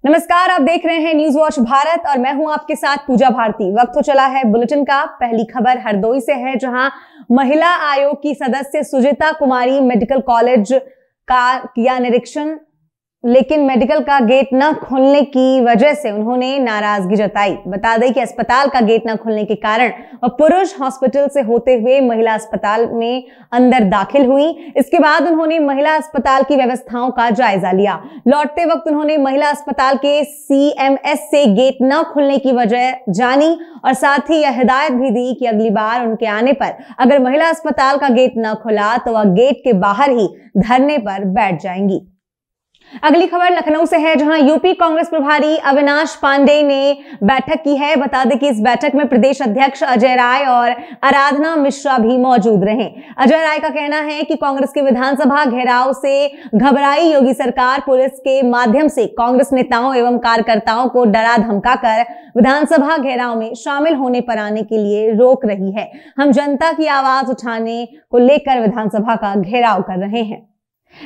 नमस्कार, आप देख रहे हैं न्यूज वॉच भारत और मैं हूं आपके साथ पूजा भारती। वक्त हो चला है बुलेटिन का। पहली खबर हरदोई से है, जहां महिला आयोग की सदस्य सुजिता कुमारी मेडिकल कॉलेज का किया निरीक्षण, लेकिन मेडिकल का गेट न खुलने की वजह से उन्होंने नाराजगी जताई। बता दें कि अस्पताल का गेट न खुलने के कारण और पुरुष हॉस्पिटल से होते हुए महिला अस्पताल में अंदर दाखिल हुई। इसके बाद उन्होंने महिला अस्पताल की व्यवस्थाओं का जायजा लिया। लौटते वक्त उन्होंने महिला अस्पताल के CMS से गेट न खुलने की वजह जानी और साथ ही यह हिदायत भी दी कि अगली बार उनके आने पर अगर महिला अस्पताल का गेट न खुला तो वह गेट के बाहर ही धरने पर बैठ जाएंगी। अगली खबर लखनऊ से है, जहां यूपी कांग्रेस प्रभारी अविनाश पांडे ने बैठक की है। बता दें कि इस बैठक में प्रदेश अध्यक्ष अजय राय और आराधना मिश्रा भी मौजूद रहे। अजय राय का कहना है कि कांग्रेस के विधानसभा घेराव से घबराई योगी सरकार पुलिस के माध्यम से कांग्रेस नेताओं एवं कार्यकर्ताओं को डरा धमकाकर विधानसभा घेराव में शामिल होने पर आने के लिए रोक रही है। हम जनता की आवाज उठाने को लेकर विधानसभा का घेराव कर रहे हैं।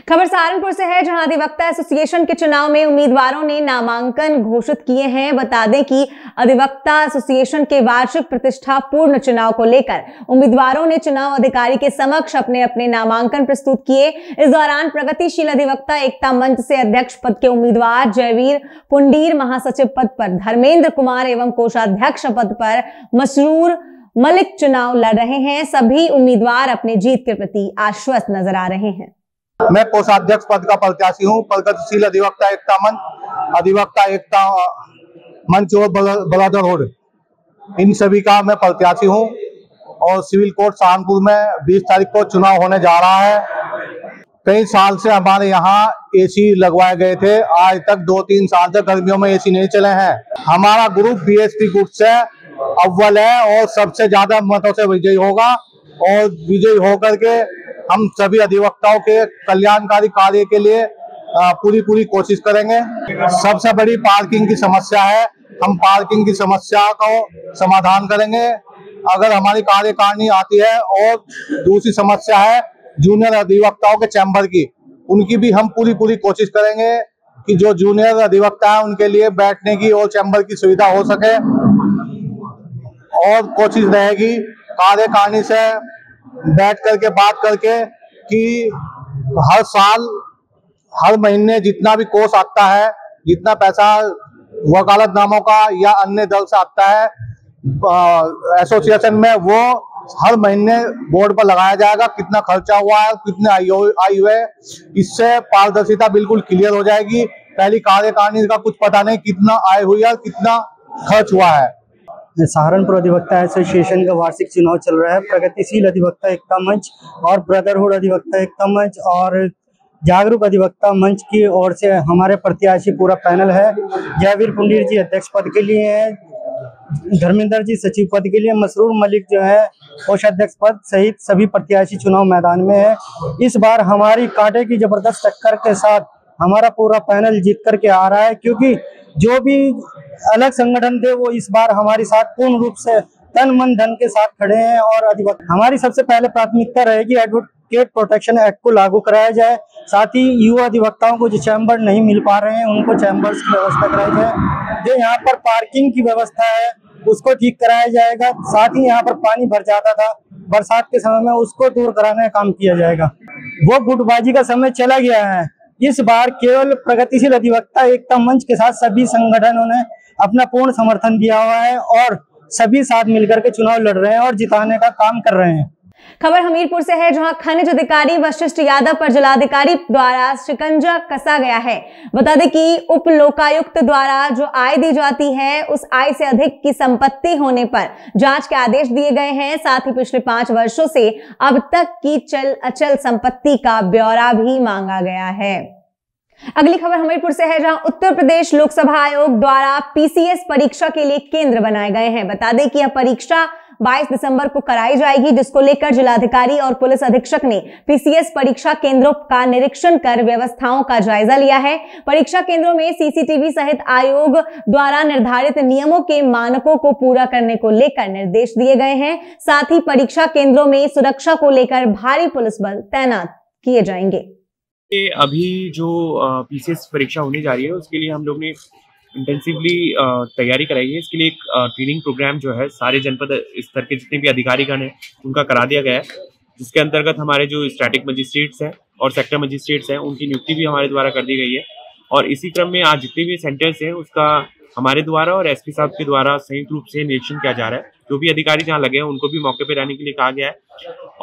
खबर सहारनपुर से है, जहां अधिवक्ता एसोसिएशन के चुनाव में उम्मीदवारों ने नामांकन घोषित किए हैं। बता दें कि अधिवक्ता एसोसिएशन के वार्षिक प्रतिष्ठापूर्ण चुनाव को लेकर उम्मीदवारों ने चुनाव अधिकारी के समक्ष अपने अपने नामांकन प्रस्तुत किए। इस दौरान प्रगतिशील अधिवक्ता एकता मंच से अध्यक्ष पद के उम्मीदवार जयवीर पुंडीर, महासचिव पद पर धर्मेंद्र कुमार एवं कोषाध्यक्ष पद पर मसरूर मलिक चुनाव लड़ रहे हैं। सभी उम्मीदवार अपने जीत के प्रति आश्वस्त नजर आ रहे हैं। मैं कोषाध्यक्ष पद का प्रत्याशी हूँ। प्रगतिशील अधिवक्ता एकता मंच और ब्रदरहुड, इन सभी का मैं प्रत्याशी हूँ। और सिविल कोर्ट सहारनपुर में 20 तारीख को चुनाव होने जा रहा है। कई साल से हमारे यहाँ AC लगवाए गए थे, आज तक 2-3 साल से गर्मियों में AC नहीं चले हैं। हमारा ग्रुप BSP गुट से अव्वल है और सबसे ज्यादा मतों से विजयी होगा और विजयी होकर के हम सभी अधिवक्ताओं के कल्याणकारी कार्य के लिए पूरी कोशिश करेंगे। सबसे बड़ी पार्किंग की समस्या है, हम पार्किंग की समस्या को समाधान करेंगे अगर हमारी कार्यकारिणी आती है। और दूसरी समस्या है जूनियर अधिवक्ताओं के चैम्बर की, उनकी भी हम पूरी कोशिश करेंगे कि जो जूनियर अधिवक्ता है उनके लिए बैठने की और चैम्बर की सुविधा हो सके। और कोशिश रहेगी कार्यकारिणी से बैठ करके बात करके कि हर साल हर महीने जितना भी कोष आता है, जितना पैसा वकालतनामों का या अन्य दल से आता है एसोसिएशन में, वो हर महीने बोर्ड पर लगाया जाएगा। कितना खर्चा हुआ है, कितने आई हुए, इससे पारदर्शिता बिल्कुल क्लियर हो जाएगी। पहली कार्यकारिणी का कुछ पता नहीं कितना आय हुई है, कितना खर्च हुआ है। सहारनपुर अधिवक्ता एसोसिएशन का वार्षिक चुनाव चल रहा है। प्रगतिशील अधिवक्ता एकता मंच और ब्रदरहुड अधिवक्ता एकता मंच और जागरूक अधिवक्ता मंच की ओर से हमारे प्रत्याशी पूरा पैनल है। जयवीर पुंडीर जी अध्यक्ष पद के लिए है, धर्मेंद्र जी सचिव पद के लिए, मसरूर मलिक जो है कोषाध्यक्ष पद सहित सभी प्रत्याशी चुनाव मैदान में है। इस बार हमारी कांटे की जबरदस्त टक्कर के साथ हमारा पूरा पैनल जीत करके आ रहा है, क्योंकि जो भी अलग संगठन थे वो इस बार हमारे साथ पूर्ण रूप से तन मन धन के साथ खड़े हैं। और हमारी सबसे पहले प्राथमिकता रहेगी एडवोकेट प्रोटेक्शन एक्ट को लागू कराया जाए। साथ ही युवा अधिवक्ताओं को जो चैम्बर नहीं मिल पा रहे हैं उनको चैम्बर्स की व्यवस्था कराई जाए। जो यहाँ पर पार्किंग की व्यवस्था है उसको ठीक कराया जाएगा। साथ ही यहाँ पर पानी भर जाता था बरसात के समय में, उसको दूर कराने का काम किया जाएगा। वो गुटबाजी का समय चला गया है। इस बार केवल प्रगतिशील अधिवक्ता एकता मंच के साथ सभी संगठनों ने अपना पूर्ण समर्थन दिया हुआ है और सभी साथ मिलकर के चुनाव लड़ रहे हैं और जिताने का काम कर रहे हैं। खबर हमीरपुर से है, जहां खनिज अधिकारी वशिष्ठ यादव पर जिलाधिकारी द्वारा शिकंजा कसा गया है। बता दें कि उप लोकायुक्त द्वारा जो आय दी जाती है उस आय से अधिक की संपत्ति होने पर जांच के आदेश दिए गए हैं। साथ ही पिछले 5 वर्षों से अब तक की चल अचल संपत्ति का ब्यौरा भी मांगा गया है। अगली खबर हमीरपुर से है, जहां उत्तर प्रदेश लोकसभा आयोग द्वारा PCS परीक्षा के लिए केंद्र बनाए गए हैं। बता दें कि यह परीक्षा 22 दिसंबर को कराई जाएगी, जिसको लेकर जिलाधिकारी और पुलिस अधीक्षक ने PCS परीक्षा केंद्रों का निरीक्षण कर व्यवस्थाओं का जायजा लिया है। परीक्षा केंद्रों में CCTV सहित आयोग द्वारा निर्धारित नियमों के मानकों को पूरा करने को लेकर निर्देश दिए गए हैं। साथ ही परीक्षा केंद्रों में सुरक्षा को लेकर भारी पुलिस बल तैनात किए जाएंगे। अभी जो PCS परीक्षा होने जा रही है उसके लिए हम लोग ने इंटेंसिवली तैयारी कराई है। इसके लिए एक ट्रेनिंग प्रोग्राम जो है सारे जनपद स्तर के जितने भी अधिकारीगण हैं उनका करा दिया गया है, जिसके अंतर्गत हमारे जो स्टैटिक मजिस्ट्रेट्स हैं और सेक्टर मजिस्ट्रेट्स हैं उनकी नियुक्ति भी हमारे द्वारा कर दी गई है। और इसी क्रम में आज जितने भी सेंटर्स हैं उसका हमारे द्वारा और एसपी साहब के द्वारा संयुक्त रूप से निरीक्षण किया जा रहा है। जो भी अधिकारी जहाँ लगे हैं उनको भी मौके पर रहने के लिए कहा गया है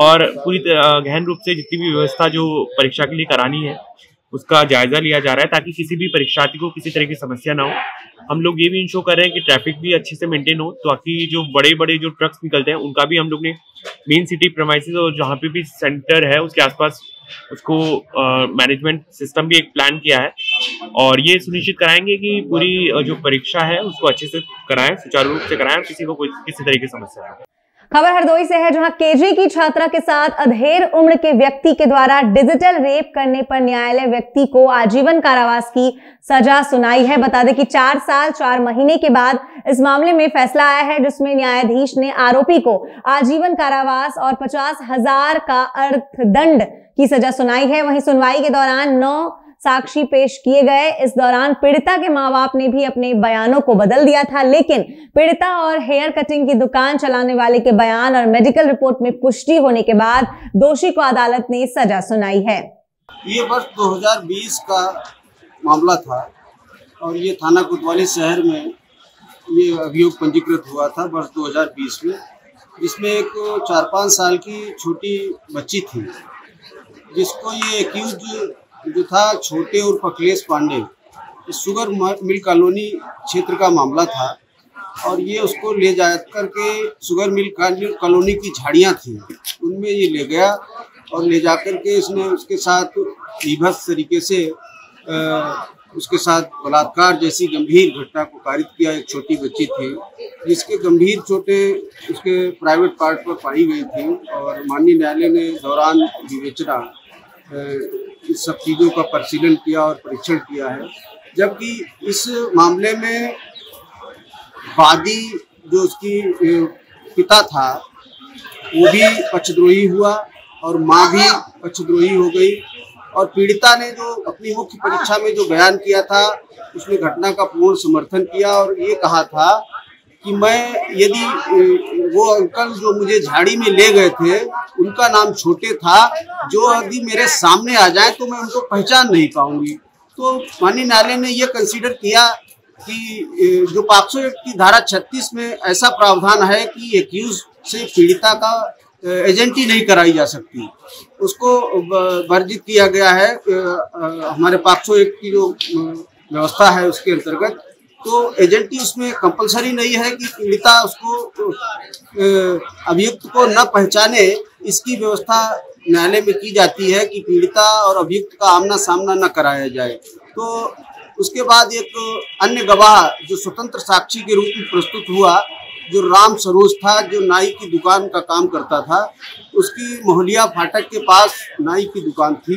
और पूरी गहन रूप से जितनी भी व्यवस्था जो परीक्षा के लिए करानी है उसका जायजा लिया जा रहा है, ताकि किसी भी परीक्षार्थी को किसी तरह की समस्या ना हो। हम लोग ये भी इंश्योर कर रहे हैं कि ट्रैफिक भी अच्छे से मेंटेन हो, ताकि जो बड़े बड़े जो ट्रक्स निकलते हैं उनका भी हम लोग ने मेन सिटी प्रेमाइसेस और जहाँ पे भी सेंटर है उसके आसपास उसको मैनेजमेंट सिस्टम भी एक प्लान किया है और ये सुनिश्चित कराएंगे कि पूरी जो परीक्षा है उसको अच्छे से कराएं, सुचारू रूप से कराएं और किसी को कोई किसी तरह की समस्या ना। खबर हरदोई से है, जहां केजी की छात्रा के साथ अधेड़ उम्र के व्यक्ति के द्वारा डिजिटल रेप करने पर न्यायालय व्यक्ति को आजीवन कारावास की सजा सुनाई है। बता दें कि 4 साल 4 महीने के बाद इस मामले में फैसला आया है, जिसमें न्यायाधीश ने आरोपी को आजीवन कारावास और 50,000 का अर्थदंड की सजा सुनाई है। वहीं सुनवाई के दौरान 9 साक्षी पेश किए गए। इस दौरान पीड़िता के मां बाप ने भी अपने बयानों को बदल दिया था, लेकिन पीड़िता और हेयर कटिंग की दुकान चलाने वाले के बयान और मेडिकल रिपोर्ट में पुष्टि होने के बाद दोषी को अदालत ने सजा सुनाई है। ये वर्ष 2020 का मामला था और ये थाना कोतवाली शहर में ये अभियोग पंजीकृत हुआ था वर्ष 2020 में, जिसमें एक 4-5 साल की छोटी बच्ची थी, जिसको ये एक्यूज जो था छोटे और Akhilesh Pandey, sugar mill colony क्षेत्र का मामला था और ये उसको ले जा करके शुगर मिल कॉलोनी की झाड़ियाँ थी उनमें ये ले गया और ले जा करके इसने उसके साथ विभत्स तरीके से उसके साथ बलात्कार जैसी गंभीर घटना को कारित किया। एक छोटी बच्ची थी जिसके गंभीर चोटें उसके प्राइवेट पार्ट पर पाई गई थी और माननीय न्यायालय ने दौरान विवेचना इस सब चीज़ों का परिशीलन किया और परीक्षण किया है। जबकि इस मामले में वादी जो उसकी पिता था वो भी पक्षद्रोही हुआ और माँ भी पक्षद्रोही हो गई और पीड़िता ने जो अपनी मुख्य परीक्षा में जो बयान किया था उसने घटना का पूर्ण समर्थन किया और ये कहा था कि मैं यदि वो अंकल जो मुझे झाड़ी में ले गए थे उनका नाम छोटे था, जो यदि मेरे सामने आ जाए तो मैं उनको पहचान नहीं पाऊंगी। तो माननीय न्यायालय ने ये कंसीडर किया कि जो पॉक्सो एक्ट की धारा 36 में ऐसा प्रावधान है कि एक्यूज से पीड़िता का एजेंटी नहीं कराई जा सकती, उसको वर्जित किया गया है हमारे पॉक्सो एक्ट की जो व्यवस्था है उसके अंतर्गत। तो एजेंटी उसमें कंपलसरी नहीं है कि पीड़िता उसको अभियुक्त को न पहचाने, इसकी व्यवस्था न्यायालय में की जाती है कि पीड़िता और अभियुक्त का आमना सामना न कराया जाए। तो उसके बाद एक अन्य गवाह जो स्वतंत्र साक्षी के रूप में प्रस्तुत हुआ, जो राम सरोज था, जो नाई की दुकान का काम करता था, उसकी मोहलिया फाटक के पास नाई की दुकान थी,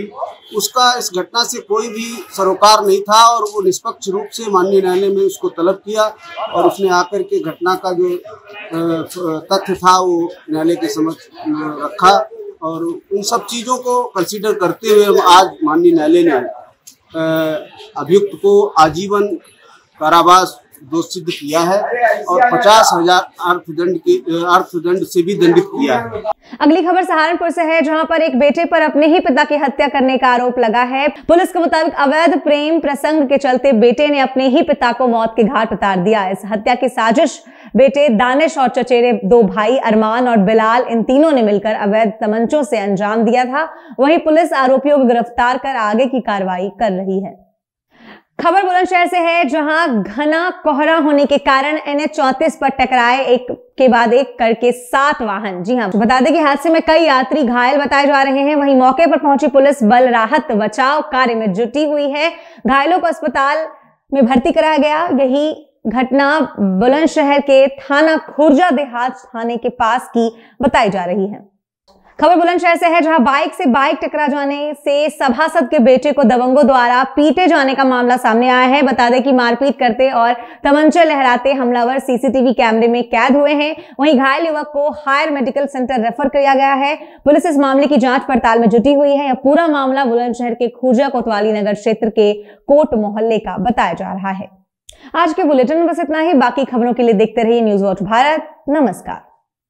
उसका इस घटना से कोई भी सरोकार नहीं था और वो निष्पक्ष रूप से माननीय न्यायालय में उसको तलब किया और उसने आकर के घटना का जो तथ्य था वो न्यायालय के समक्ष रखा और उन सब चीज़ों को कंसीडर करते हुए हम आज माननीय न्यायालय ने अभियुक्त को आजीवन कारावास दोष सिद्ध किया है और 50,000 अर्थदंड से भी दंडित किया है। अगली खबर सहारनपुर से है, जहां पर एक बेटे पर अपने ही पिता की हत्या करने का आरोप लगा है। पुलिस के मुताबिक अवैध प्रेम प्रसंग के चलते बेटे ने अपने ही पिता को मौत के घाट उतार दिया। इस हत्या की साजिश बेटे दानिश और चचेरे 2 भाई अरमान और बिलाल, इन तीनों ने मिलकर अवैध तमंचों से अंजाम दिया था। वहीं पुलिस आरोपियों को गिरफ्तार कर आगे की कार्रवाई कर रही है। खबर बुलंदशहर से है, जहां घना कोहरा होने के कारण NH 34 पर टकराए एक के बाद एक करके 7 वाहन। जी हां, बता दें कि हादसे में कई यात्री घायल बताए जा रहे हैं। वहीं मौके पर पहुंची पुलिस बल राहत बचाव कार्य में जुटी हुई है। घायलों को अस्पताल में भर्ती कराया गया। यही घटना बुलंदशहर के थाना खुर्जा देहात थाने के पास की बताई जा रही है। खबर बुलंदशहर से है, जहां बाइक से बाइक टकरा जाने से सभासद के बेटे को दबंगों द्वारा पीटे जाने का मामला सामने आया है। बता दें कि मारपीट करते और तमंचा लहराते हमलावर CCTV कैमरे में कैद हुए हैं। वहीं घायल युवक को हायर मेडिकल सेंटर रेफर किया गया है। पुलिस इस मामले की जांच पड़ताल में जुटी हुई है। यह पूरा मामला बुलंदशहर के खुर्जा कोतवाली नगर क्षेत्र के कोट मोहल्ले का बताया जा रहा है। आज के बुलेटिन में बस इतना ही। बाकी खबरों के लिए देखते रहिए न्यूज वॉच भारत। नमस्कार।